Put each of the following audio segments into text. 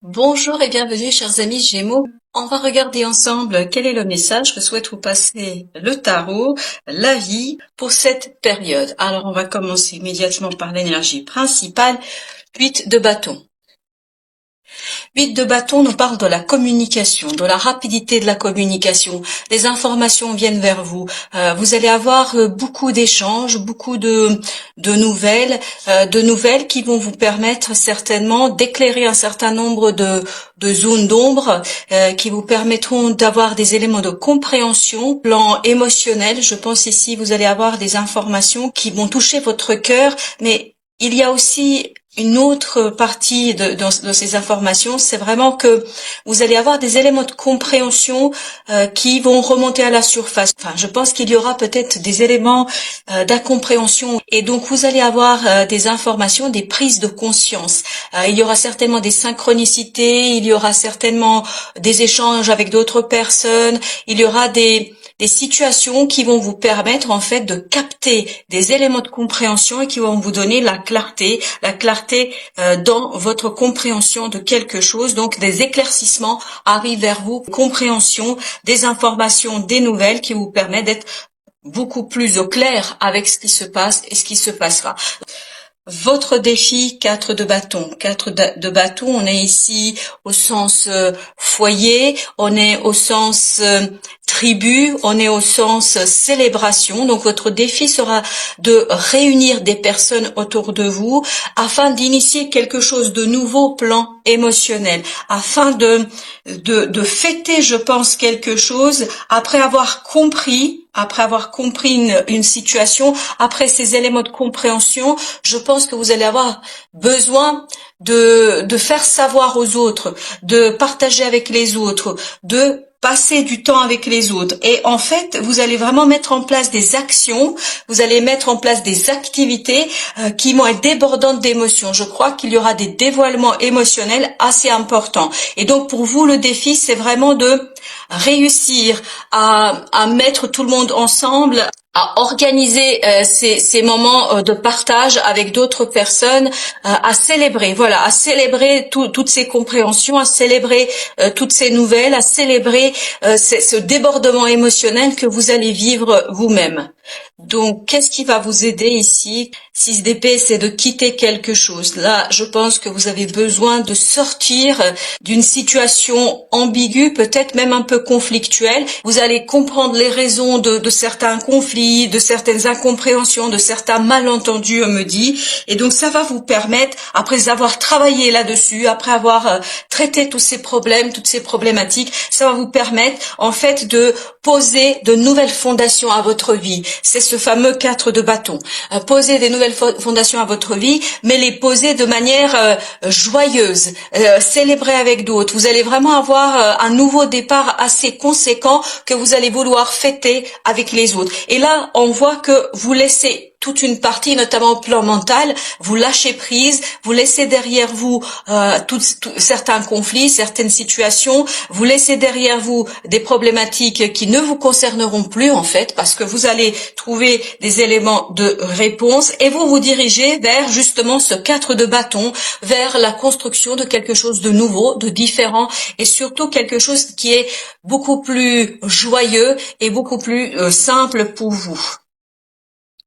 Bonjour et bienvenue chers amis Gémeaux. On va regarder ensemble quel est le message que souhaite vous passer le tarot, la vie pour cette période. Alors on va commencer immédiatement par l'énergie principale, 8 de bâton. 8 de bâton nous parle de la communication, de la rapidité de la communication. Les informations viennent vers vous. Vous allez avoir beaucoup d'échanges, beaucoup de nouvelles qui vont vous permettre certainement d'éclairer un certain nombre de zones d'ombre qui vous permettront d'avoir des éléments de compréhension, plan émotionnel. Je pense ici vous allez avoir des informations qui vont toucher votre cœur, mais il y a aussi une autre partie de ces informations, c'est vraiment que vous allez avoir des éléments de compréhension qui vont remonter à la surface. Enfin, je pense qu'il y aura peut-être des éléments d'incompréhension et donc vous allez avoir des informations, des prises de conscience. Il y aura certainement des synchronicités, il y aura certainement des échanges avec d'autres personnes, il y aura des situations qui vont vous permettre en fait de capter des éléments de compréhension et qui vont vous donner la clarté dans votre compréhension de quelque chose. Donc des éclaircissements arrivent vers vous, compréhension des informations, des nouvelles qui vous permettent d'être beaucoup plus au clair avec ce qui se passe et ce qui se passera. Votre défi, 4 de bâton. 4 de bâton, on est ici au sens foyer, on est au sens tribu, on est au sens célébration. Donc votre défi sera de réunir des personnes autour de vous afin d'initier quelque chose de nouveau au plan émotionnel, afin de fêter, je pense, quelque chose après avoir compris une situation, après ces éléments de compréhension. Je pense que vous allez avoir besoin de faire savoir aux autres, de partager avec les autres, de passer du temps avec les autres. Et en fait, vous allez vraiment mettre en place des actions, vous allez mettre en place des activités qui vont être débordantes d'émotions. Je crois qu'il y aura des dévoilements émotionnels assez importants. Et donc pour vous, le défi, c'est vraiment de réussir à mettre tout le monde ensemble, à organiser ces moments de partage avec d'autres personnes, à célébrer, à célébrer toutes ces compréhensions, à célébrer toutes ces nouvelles, à célébrer ce débordement émotionnel que vous allez vivre vous-même. Donc, qu'est-ce qui va vous aider ici? 6 d'épée, c'est de quitter quelque chose. Là, je pense que vous avez besoin de sortir d'une situation ambiguë, peut-être même un peu conflictuelle. Vous allez comprendre les raisons de certains conflits, de certaines incompréhensions, de certains malentendus, on me dit. Et donc, ça va vous permettre, après avoir travaillé là-dessus, après avoir traité tous ces problèmes, toutes ces problématiques, ça va vous permettre, en fait, de poser de nouvelles fondations à votre vie. C'est ce fameux 4 de bâton. Poser des nouvelles fondations à votre vie, mais les poser de manière joyeuse, célébrer avec d'autres. Vous allez vraiment avoir un nouveau départ assez conséquent que vous allez vouloir fêter avec les autres. Et là, on voit que vous laissez toute une partie, notamment au plan mental, vous lâchez prise, vous laissez derrière vous certains conflits, certaines situations, vous laissez derrière vous des problématiques qui ne vous concerneront plus en fait, parce que vous allez trouver des éléments de réponse et vous dirigez vers justement ce 4 de bâton, vers la construction de quelque chose de nouveau, de différent et surtout quelque chose qui est beaucoup plus joyeux et beaucoup plus simple pour vous.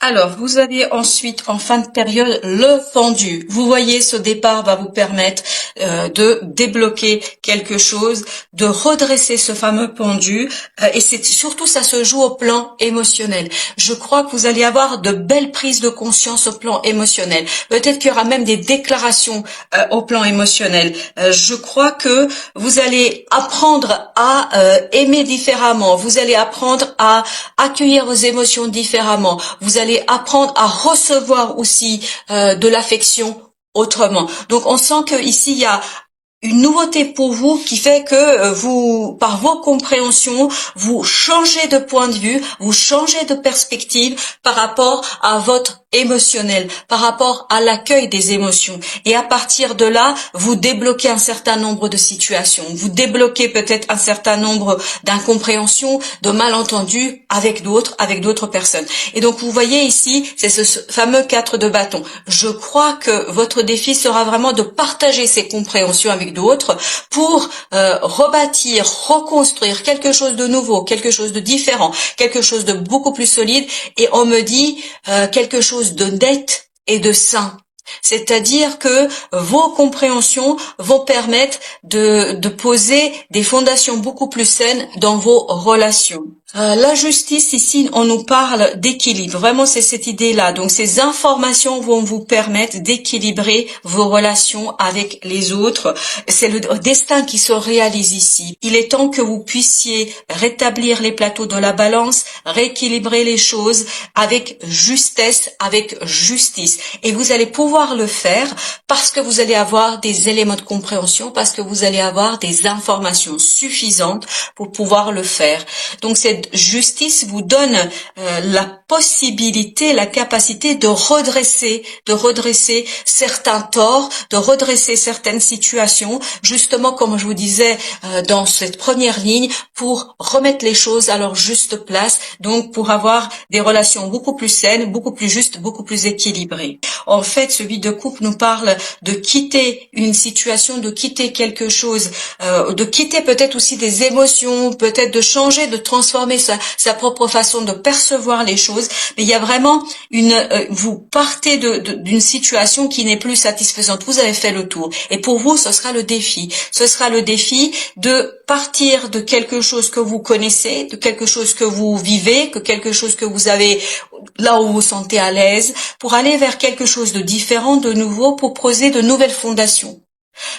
Alors, vous avez ensuite, en fin de période, le pendu. Vous voyez, ce départ va vous permettre de débloquer quelque chose, de redresser ce fameux pendu. Et c'est surtout, ça se joue au plan émotionnel. Je crois que vous allez avoir de belles prises de conscience au plan émotionnel. Peut-être qu'il y aura même des déclarations au plan émotionnel. Je crois que vous allez apprendre à aimer différemment. Vous allez apprendre à accueillir vos émotions différemment. Vous allez apprendre à recevoir aussi de l'affection autrement. Donc on sent que ici il y a une nouveauté pour vous qui fait que vous, par vos compréhensions, vous changez de point de vue, vous changez de perspective par rapport à votre émotionnel, par rapport à l'accueil des émotions. Et à partir de là, vous débloquez un certain nombre de situations. Vous débloquez peut-être un certain nombre d'incompréhensions, de malentendus avec d'autres personnes. Et donc, vous voyez ici, c'est ce fameux 4 de bâton. Je crois que votre défi sera vraiment de partager ces compréhensions avec avec d'autres pour rebâtir, reconstruire quelque chose de nouveau, quelque chose de différent, quelque chose de beaucoup plus solide, et on me dit quelque chose de net et de sain. C'est-à-dire que vos compréhensions vont permettre de poser des fondations beaucoup plus saines dans vos relations. La justice, ici, on nous parle d'équilibre. Vraiment, c'est cette idée-là. Donc, ces informations vont vous permettre d'équilibrer vos relations avec les autres. C'est le destin qui se réalise ici. Il est temps que vous puissiez rétablir les plateaux de la balance, rééquilibrer les choses avec justesse, avec justice. Et vous allez pouvoir le faire parce que vous allez avoir des éléments de compréhension, parce que vous allez avoir des informations suffisantes pour pouvoir le faire. Donc, cette justice vous donne la possibilité, la capacité de redresser certains torts, de redresser certaines situations, justement comme je vous disais dans cette première ligne, pour remettre les choses à leur juste place, donc pour avoir des relations beaucoup plus saines, beaucoup plus justes, beaucoup plus équilibrées. En fait, ce vide de couple nous parle de quitter une situation, de quitter quelque chose, de quitter peut-être aussi des émotions, peut-être de changer, de transformer sa propre façon de percevoir les choses. Mais il y a vraiment vous partez d'une situation qui n'est plus satisfaisante. Vous avez fait le tour. Et pour vous, ce sera le défi. Ce sera le défi de partir de quelque chose que vous connaissez, de quelque chose que vous vivez, que quelque chose que vous avez là où vous vous sentez à l'aise, pour aller vers quelque chose de différent, de nouveau, pour poser de nouvelles fondations.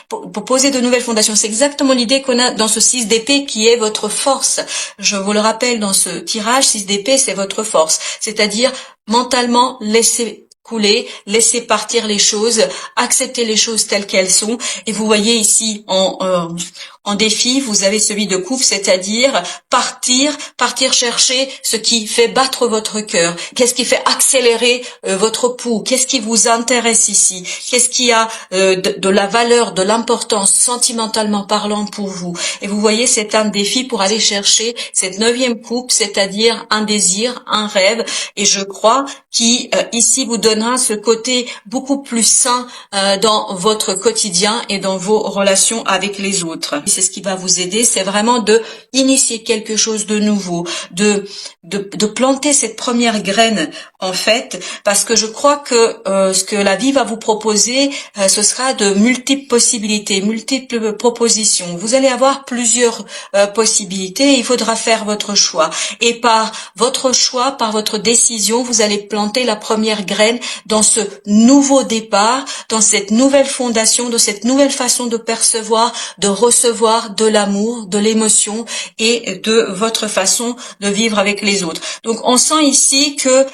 Pour poser de nouvelles fondations. C'est exactement l'idée qu'on a dans ce 6 d'épée qui est votre force. Je vous le rappelle, dans ce tirage, 6 d'épée, c'est votre force. C'est-à-dire, mentalement, laissez couler, laissez partir les choses, acceptez les choses telles qu'elles sont. Et vous voyez ici, en défi, vous avez celui de coupe, c'est-à-dire partir chercher ce qui fait battre votre cœur. Qu'est-ce qui fait accélérer votre pouls? Qu'est-ce qui vous intéresse ici? Qu'est-ce qui a de la valeur, de l'importance sentimentalement parlant pour vous? Et vous voyez, c'est un défi pour aller chercher cette 9e coupe, c'est-à-dire un désir, un rêve, et je crois qui ici vous donnera ce côté beaucoup plus sain dans votre quotidien et dans vos relations avec les autres. C'est ce qui va vous aider, c'est vraiment de initier quelque chose de nouveau, de planter cette première graine en fait, parce que je crois que ce que la vie va vous proposer, ce sera de multiples possibilités, multiples propositions. Vous allez avoir plusieurs possibilités, il faudra faire votre choix. Et par votre choix, par votre décision, vous allez planter la première graine dans ce nouveau départ, dans cette nouvelle fondation, dans cette nouvelle façon de percevoir, de recevoir de l'amour, de l'émotion et de votre façon de vivre avec les autres. Donc on sent ici que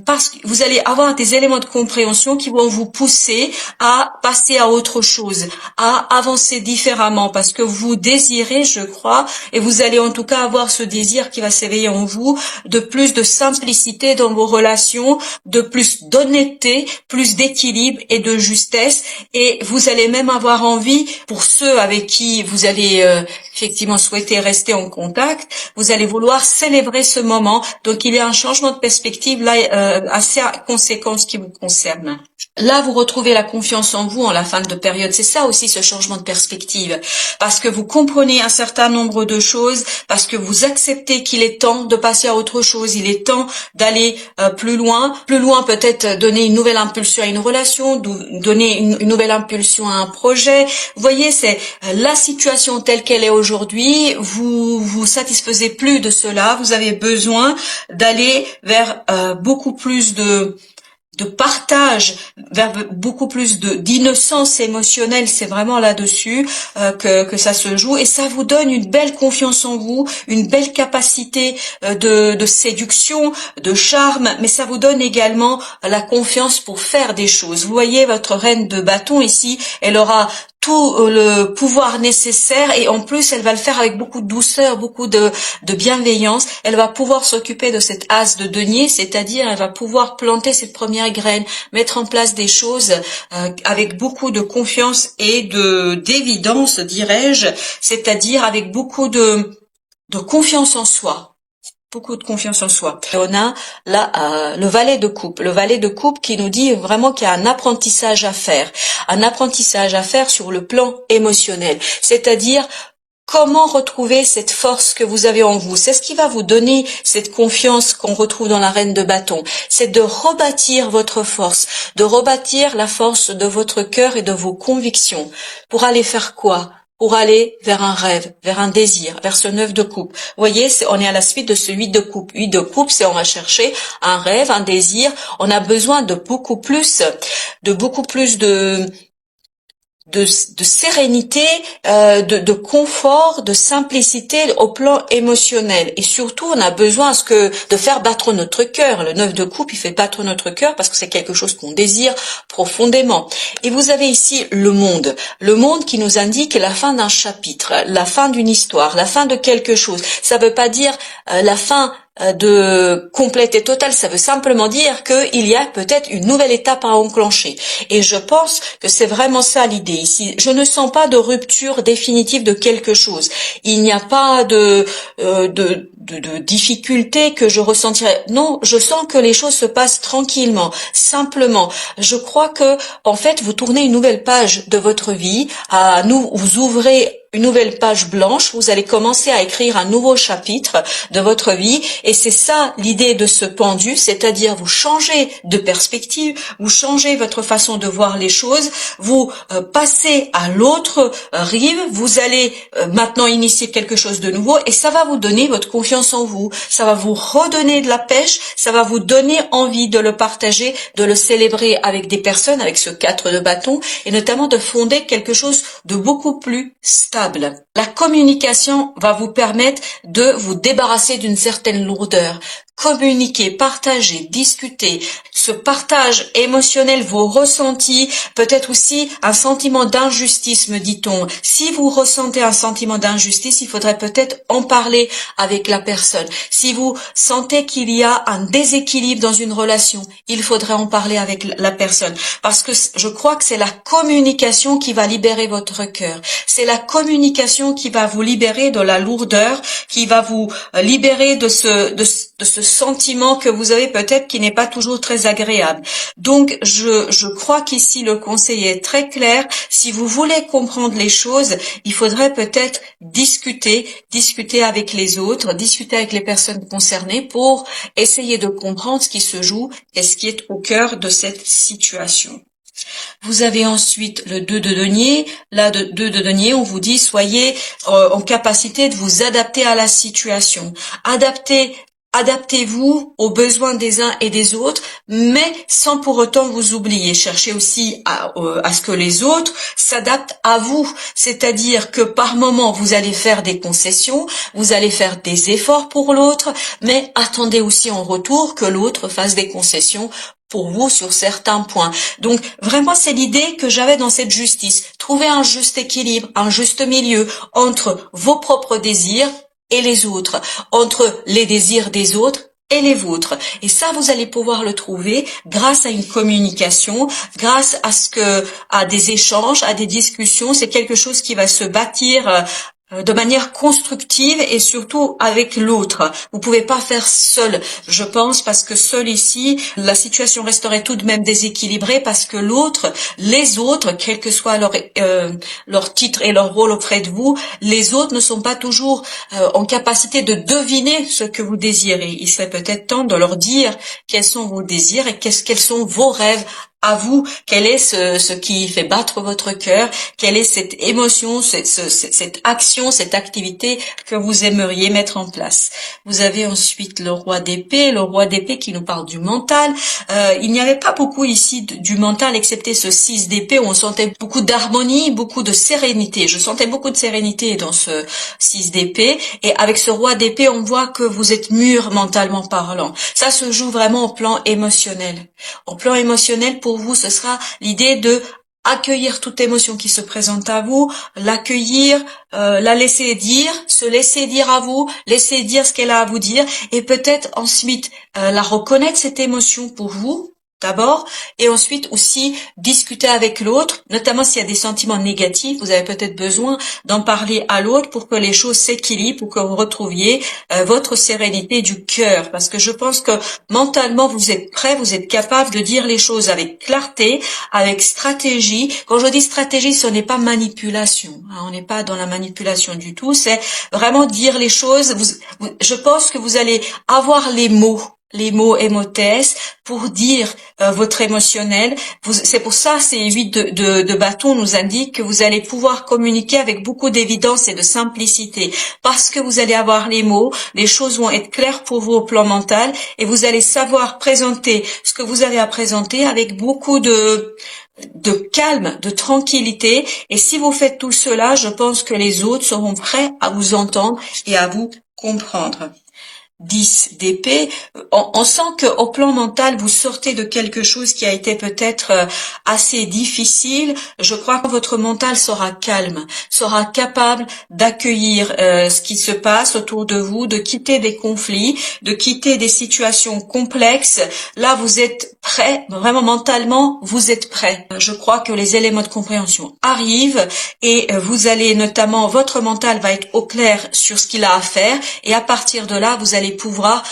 parce que vous allez avoir des éléments de compréhension qui vont vous pousser à passer à autre chose, à avancer différemment parce que vous désirez, je crois, et vous allez en tout cas avoir ce désir qui va s'éveiller en vous, de plus de simplicité dans vos relations, de plus d'honnêteté, plus d'équilibre et de justesse, et vous allez même avoir envie, pour ceux avec qui vous allez effectivement souhaiter rester en contact, vous allez vouloir célébrer ce moment. Donc il y a un changement de perspective là assez conséquent qui vous concerne. Là, vous retrouvez la confiance en vous en la fin de période. C'est ça aussi, ce changement de perspective. Parce que vous comprenez un certain nombre de choses, parce que vous acceptez qu'il est temps de passer à autre chose. Il est temps d'aller plus loin. Plus loin, peut-être donner une nouvelle impulsion à une relation, donner une nouvelle impulsion à un projet. Vous voyez, c'est la situation telle qu'elle est aujourd'hui. Vous satisfaisez plus de cela. Vous avez besoin d'aller vers beaucoup plus de partage, vers beaucoup plus d'innocence émotionnelle. C'est vraiment là-dessus que ça se joue, et ça vous donne une belle confiance en vous, une belle capacité de séduction, de charme, mais ça vous donne également la confiance pour faire des choses. Vous voyez votre reine de bâton ici, elle aura tout le pouvoir nécessaire, et en plus elle va le faire avec beaucoup de douceur, beaucoup de bienveillance. Elle va pouvoir s'occuper de cette as de denier, c'est-à-dire elle va pouvoir planter cette première graine, mettre en place des choses avec beaucoup de confiance et d'évidence, dirais-je, c'est-à-dire avec beaucoup de confiance en soi. beaucoup de confiance en soi. Et on a là le valet de coupe. Le valet de coupe qui nous dit vraiment qu'il y a un apprentissage à faire. Un apprentissage à faire sur le plan émotionnel. C'est-à-dire comment retrouver cette force que vous avez en vous? C'est ce qui va vous donner cette confiance qu'on retrouve dans la reine de bâton. C'est de rebâtir votre force, de rebâtir la force de votre cœur et de vos convictions. Pour aller faire quoi? Pour aller vers un rêve, vers un désir, vers ce 9 de coupe. Vous voyez, on est à la suite de ce 8 de coupe. 8 de coupe, c'est on va chercher un rêve, un désir. On a besoin de beaucoup plus de sérénité, de confort, de simplicité au plan émotionnel. Et surtout, on a besoin de faire battre notre cœur. Le 9 de coupe, il fait battre notre cœur parce que c'est quelque chose qu'on désire profondément. Et vous avez ici le monde. Le monde qui nous indique la fin d'un chapitre, la fin d'une histoire, la fin de quelque chose. Ça veut pas dire la fin de complète et totale, ça veut simplement dire qu'il y a peut-être une nouvelle étape à enclencher. Et je pense que c'est vraiment ça l'idée ici. Je ne sens pas de rupture définitive de quelque chose. Il n'y a pas de difficulté que je ressentirais. Non, je sens que les choses se passent tranquillement, simplement. Je crois que, en fait, vous tournez une nouvelle page de votre vie, vous ouvrez une nouvelle page blanche, vous allez commencer à écrire un nouveau chapitre de votre vie et c'est ça l'idée de ce pendu, c'est-à-dire vous changez de perspective, vous changez votre façon de voir les choses, vous passez à l'autre rive, vous allez maintenant initier quelque chose de nouveau et ça va vous donner votre confiance en vous, ça va vous redonner de la pêche, ça va vous donner envie de le partager, de le célébrer avec des personnes, avec ce 4 de bâton et notamment de fonder quelque chose de beaucoup plus stable. La communication va vous permettre de vous débarrasser d'une certaine lourdeur. Communiquer, partager, discuter, ce partage émotionnel, vos ressentis, peut-être aussi un sentiment d'injustice, me dit-on. Si vous ressentez un sentiment d'injustice, il faudrait peut-être en parler avec la personne. Si vous sentez qu'il y a un déséquilibre dans une relation, il faudrait en parler avec la personne. Parce que je crois que c'est la communication qui va libérer votre cœur. C'est la communication qui va vous libérer de la lourdeur, qui va vous libérer de ce sentiment que vous avez peut-être qui n'est pas toujours très agréable. Donc, je crois qu'ici le conseil est très clair. Si vous voulez comprendre les choses, il faudrait peut-être discuter avec les autres, discuter avec les personnes concernées pour essayer de comprendre ce qui se joue et ce qui est au cœur de cette situation. Vous avez ensuite le 2 de denier. Là, 2 de denier, on vous dit soyez en capacité de vous adapter à la situation. Adaptez-vous aux besoins des uns et des autres, mais sans pour autant vous oublier. Cherchez aussi à ce que les autres s'adaptent à vous. C'est-à-dire que par moment, vous allez faire des concessions, vous allez faire des efforts pour l'autre, mais attendez aussi en retour que l'autre fasse des concessions pour vous sur certains points. Donc vraiment c'est l'idée que j'avais dans cette justice. Trouver un juste équilibre, un juste milieu entre vos propres désirs et les autres, entre les désirs des autres et les vôtres. Et ça, vous allez pouvoir le trouver grâce à une communication, grâce à des échanges, à des discussions. C'est quelque chose qui va se bâtir de manière constructive et surtout avec l'autre. Vous pouvez pas faire seul, je pense, parce que seul ici, la situation resterait tout de même déséquilibrée parce que les autres, quel que soit leur titre et leur rôle auprès de vous, les autres ne sont pas toujours en capacité de deviner ce que vous désirez. Il serait peut-être temps de leur dire quels sont vos désirs et quels sont vos rêves à vous, quel est ce qui fait battre votre cœur, quelle est cette émotion, cette action, cette activité que vous aimeriez mettre en place. Vous avez ensuite le roi d'épée qui nous parle du mental. Il n'y avait pas beaucoup ici du mental, excepté ce 6 d'épée où on sentait beaucoup d'harmonie, beaucoup de sérénité. Je sentais beaucoup de sérénité dans ce 6 d'épée. Et avec ce roi d'épée, on voit que vous êtes mûr mentalement parlant. Ça se joue vraiment au plan émotionnel. Au plan émotionnel, pour vous, ce sera l'idée de accueillir toute émotion qui se présente à vous, l'accueillir, la laisser dire, se laisser dire à vous, laisser dire ce qu'elle a à vous dire, et peut-être ensuite la reconnaître cette émotion pour vous, d'abord, et ensuite aussi discuter avec l'autre, notamment s'il y a des sentiments négatifs, vous avez peut-être besoin d'en parler à l'autre pour que les choses s'équilibrent, pour que vous retrouviez votre sérénité du cœur, parce que je pense que mentalement vous êtes prêt, vous êtes capable de dire les choses avec clarté, avec stratégie. Quand je dis stratégie, ce n'est pas manipulation, hein, on n'est pas dans la manipulation du tout, c'est vraiment dire les choses. Je pense que vous allez avoir les mots émotes pour dire votre émotionnel. C'est pour ça, ces 8 de bâton nous indiquent que vous allez pouvoir communiquer avec beaucoup d'évidence et de simplicité. Parce que vous allez avoir les mots, les choses vont être claires pour vous au plan mental et vous allez savoir présenter ce que vous avez à présenter avec beaucoup de calme, de tranquillité. Et si vous faites tout cela, je pense que les autres seront prêts à vous entendre et à vous comprendre. 10 d'épée, on sent que au plan mental, vous sortez de quelque chose qui a été peut-être assez difficile. Je crois que votre mental sera calme, sera capable d'accueillir ce qui se passe autour de vous, de quitter des conflits, de quitter des situations complexes. Là, vous êtes prêt, vraiment mentalement, vous êtes prêt. Je crois que les éléments de compréhension arrivent et vous allez notamment, votre mental va être au clair sur ce qu'il a à faire et à partir de là, vous allez pouvoir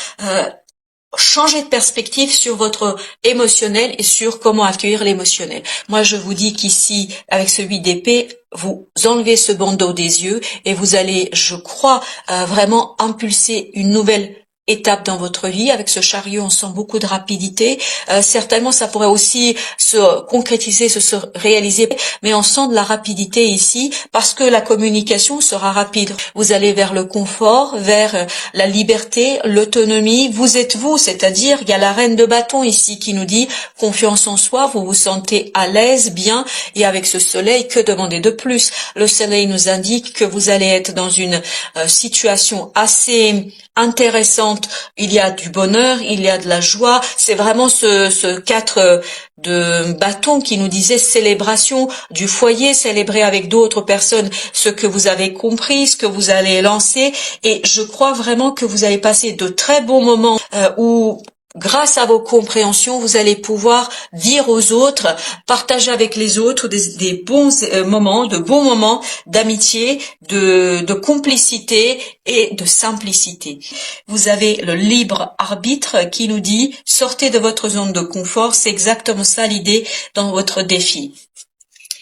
changer de perspective sur votre émotionnel et sur comment accueillir l'émotionnel. Moi, je vous dis qu'ici, avec ce 8 d'épée, vous enlevez ce bandeau des yeux et vous allez, je crois, vraiment impulser une nouvelle étape dans votre vie. Avec ce chariot, on sent beaucoup de rapidité. Certainement, ça pourrait aussi se concrétiser, se réaliser, mais on sent de la rapidité ici parce que la communication sera rapide. Vous allez vers le confort, vers la liberté, l'autonomie. Vous êtes vous, c'est-à-dire il y a la reine de bâton ici qui nous dit confiance en soi, vous vous sentez à l'aise, bien, et avec ce soleil, que demander de plus? Le soleil nous indique que vous allez être dans une situation assez intéressante. Il y a du bonheur, il y a de la joie. C'est vraiment ce 4 de bâton qui nous disait célébration du foyer, célébrer avec d'autres personnes ce que vous avez compris, ce que vous allez lancer. Et je crois vraiment que vous allez passer de très bons moments où grâce à vos compréhensions, vous allez pouvoir dire aux autres, partager avec les autres des bons moments, de bons moments d'amitié, de complicité et de simplicité. Vous avez le libre arbitre qui nous dit sortez de votre zone de confort. C'est exactement ça l'idée dans votre défi.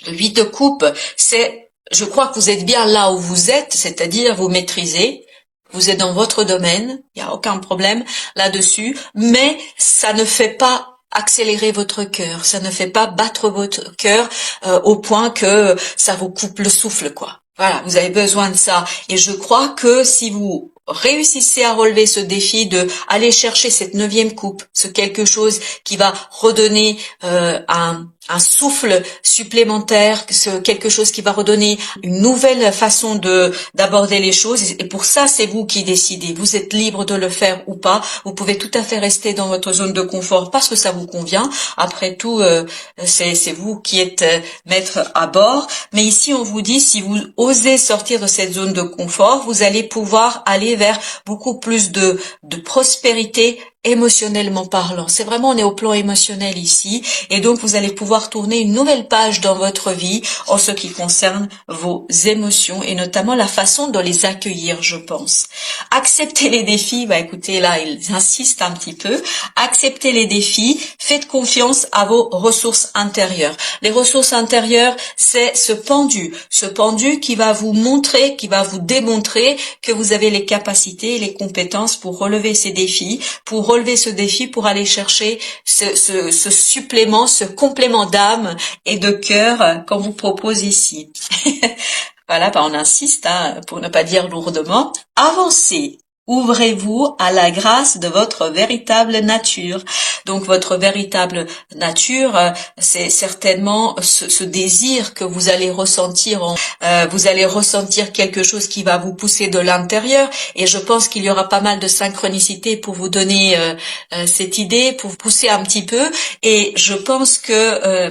Le 8 de coupe, c'est, je crois que vous êtes bien là où vous êtes, c'est-à-dire vous maîtrisez. Vous êtes dans votre domaine, il n'y a aucun problème là-dessus, mais ça ne fait pas accélérer votre cœur, ça ne fait pas battre votre cœur au point que ça vous coupe le souffle, quoi. Voilà, vous avez besoin de ça. Et je crois que si vous réussissez à relever ce défi de aller chercher cette 9e coupe, ce quelque chose qui va redonner un souffle supplémentaire, quelque chose qui va redonner une nouvelle façon d'aborder les choses. Et pour ça, c'est vous qui décidez. Vous êtes libre de le faire ou pas. Vous pouvez tout à fait rester dans votre zone de confort parce que ça vous convient. Après tout, c'est vous qui êtes maître à bord. Mais ici, on vous dit, si vous osez sortir de cette zone de confort, vous allez pouvoir aller vers beaucoup plus de prospérité émotionnellement parlant. C'est vraiment, on est au plan émotionnel ici, et donc vous allez pouvoir tourner une nouvelle page dans votre vie en ce qui concerne vos émotions et notamment la façon de les accueillir, je pense. Accepter les défis, écoutez, là, ils insistent un petit peu. Accepter les défis, faites confiance à vos ressources intérieures. Les ressources intérieures, c'est ce pendu qui va vous montrer, qui va vous démontrer que vous avez les capacités et les compétences pour relever ces défis, pour aller chercher ce supplément, ce complément d'âme et de cœur qu'on vous propose ici. Voilà, on insiste, pour ne pas dire lourdement. Avancez. Ouvrez-vous à la grâce de votre véritable nature. Donc votre véritable nature, c'est certainement ce désir que vous allez ressentir. Vous allez ressentir quelque chose qui va vous pousser de l'intérieur. Et je pense qu'il y aura pas mal de synchronicité pour vous donner cette idée, pour vous pousser un petit peu. Et je pense que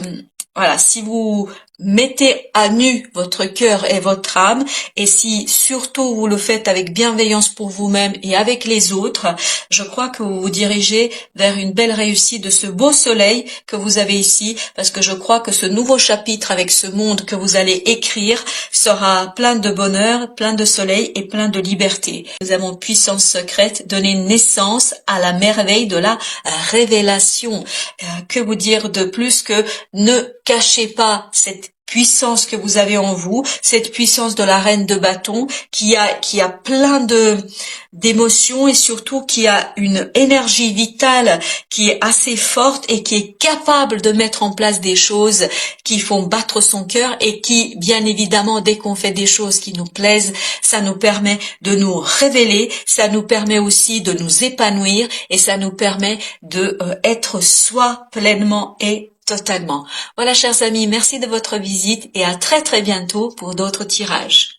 voilà, si vous mettez à nu votre cœur et votre âme, et si surtout vous le faites avec bienveillance pour vous-même et avec les autres, je crois que vous vous dirigez vers une belle réussite de ce beau soleil que vous avez ici, parce que je crois que ce nouveau chapitre avec ce monde que vous allez écrire sera plein de bonheur, plein de soleil et plein de liberté. Nous avons puissance secrète, donner naissance à la merveille de la révélation. Que vous dire de plus que ne cachez pas cette puissance que vous avez en vous, cette puissance de la reine de bâton qui a plein d'émotions et surtout qui a une énergie vitale qui est assez forte et qui est capable de mettre en place des choses qui font battre son cœur et qui, bien évidemment, dès qu'on fait des choses qui nous plaisent, ça nous permet de nous révéler, ça nous permet aussi de nous épanouir et ça nous permet de être soi pleinement et totalement. Voilà, chers amis, merci de votre visite et à très très bientôt pour d'autres tirages.